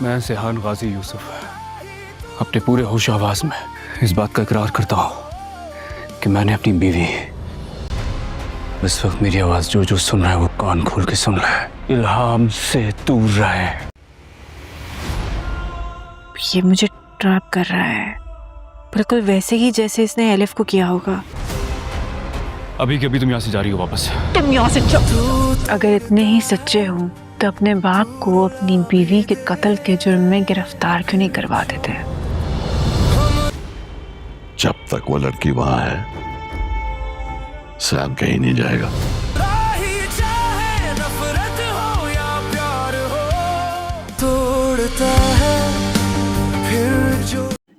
میں سیحان غازی یوسف اپنے پورے ہوش آواز میں اس بات کا اقرار کرتا ہوں کہ میں نے اپنی بیوی، اس وقت میری آواز جو جو سن رہا ہے وہ کان کھول کے سن رہا ہے، الہام سے دور رہے۔ یہ مجھے ٹریپ کر رہا ہے، بالکل ویسے ہی جیسے اس نے الف کو کیا ہوگا۔ ابھی کے ابھی تم یہاں سے جا رہی ہو واپس؟ تم یہاں سے اگر اتنے ہی سچے ہوں تو اپنے باپ کو اپنی بیوی کے قتل کے جرم میں گرفتار کیوں نہیں کروا دیتے؟ جب تک وہ لڑکی وہاں ہے سیام کہیں نہیں جائے گا۔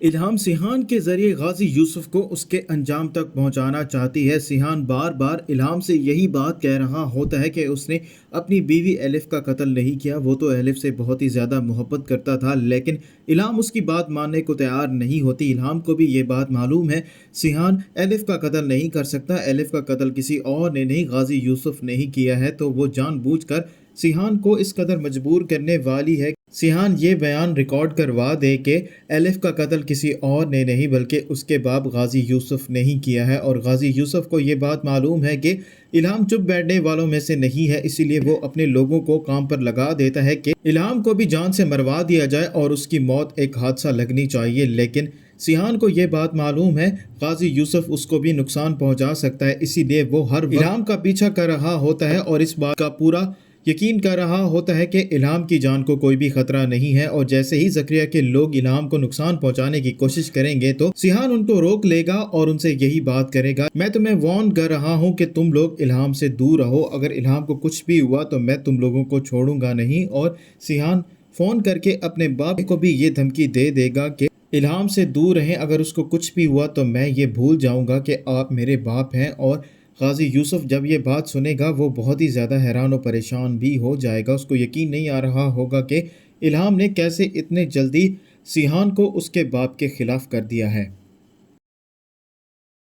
الہام سیحان کے ذریعے غازی یوسف کو اس کے انجام تک پہنچانا چاہتی ہے۔ سیحان بار بار الہام سے یہی بات کہہ رہا ہوتا ہے کہ اس نے اپنی بیوی الف کا قتل نہیں کیا، وہ تو الف سے بہت ہی زیادہ محبت کرتا تھا، لیکن الہام اس کی بات ماننے کو تیار نہیں ہوتی۔ الہام کو بھی یہ بات معلوم ہے سیحان الف کا قتل نہیں کر سکتا، الف کا قتل کسی اور نے نہیں، غازی یوسف نے ہی کیا ہے، تو وہ جان بوجھ کر سیحان کو اس قدر مجبور کرنے والی ہے سیحان یہ بیان ریکارڈ کروا دے کہ الف کا قتل کسی اور نے نہیں بلکہ اس کے باپ غازی یوسف نے ہی کیا ہے، اور غازی یوسف کو یہ بات معلوم ہے کہ الہام چپ بیٹھنے والوں میں سے نہیں ہے، اسی لیے وہ اپنے لوگوں کو کام پر لگا دیتا ہے کہ الہام کو بھی جان سے مروا دیا جائے اور اس کی موت ایک حادثہ لگنی چاہیے، لیکن سیحان کو یہ بات معلوم ہے غازی یوسف اس کو بھی نقصان پہنچا سکتا ہے، اسی لیے وہ ہر وقت الہام کا پیچھا کر رہا ہوتا ہے اور اس بات کا پورا یقین کر رہا ہوتا ہے کہ الہام کی جان کو کوئی بھی خطرہ نہیں ہے، اور جیسے ہی زکریا کے لوگ الہام کو نقصان پہنچانے کی کوشش کریں گے تو سیحان ان کو روک لے گا اور ان سے یہی بات کرے گا، میں تمہیں وارن کر رہا ہوں کہ تم لوگ الہام سے دور رہو، اگر الہام کو کچھ بھی ہوا تو میں تم لوگوں کو چھوڑوں گا نہیں۔ اور سیحان فون کر کے اپنے باپ کو بھی یہ دھمکی دے دے گا کہ الہام سے دور رہیں، اگر اس کو کچھ بھی ہوا تو میں یہ بھول جاؤں گا کہ آپ میرے باپ ہیں۔ اور غازی یوسف جب یہ بات سنے گا وہ بہت ہی زیادہ حیران و پریشان بھی ہو جائے گا، اس کو یقین نہیں آ رہا ہوگا کہ الہام نے کیسے اتنے جلدی سیحان کو اس کے باپ کے خلاف کر دیا ہے۔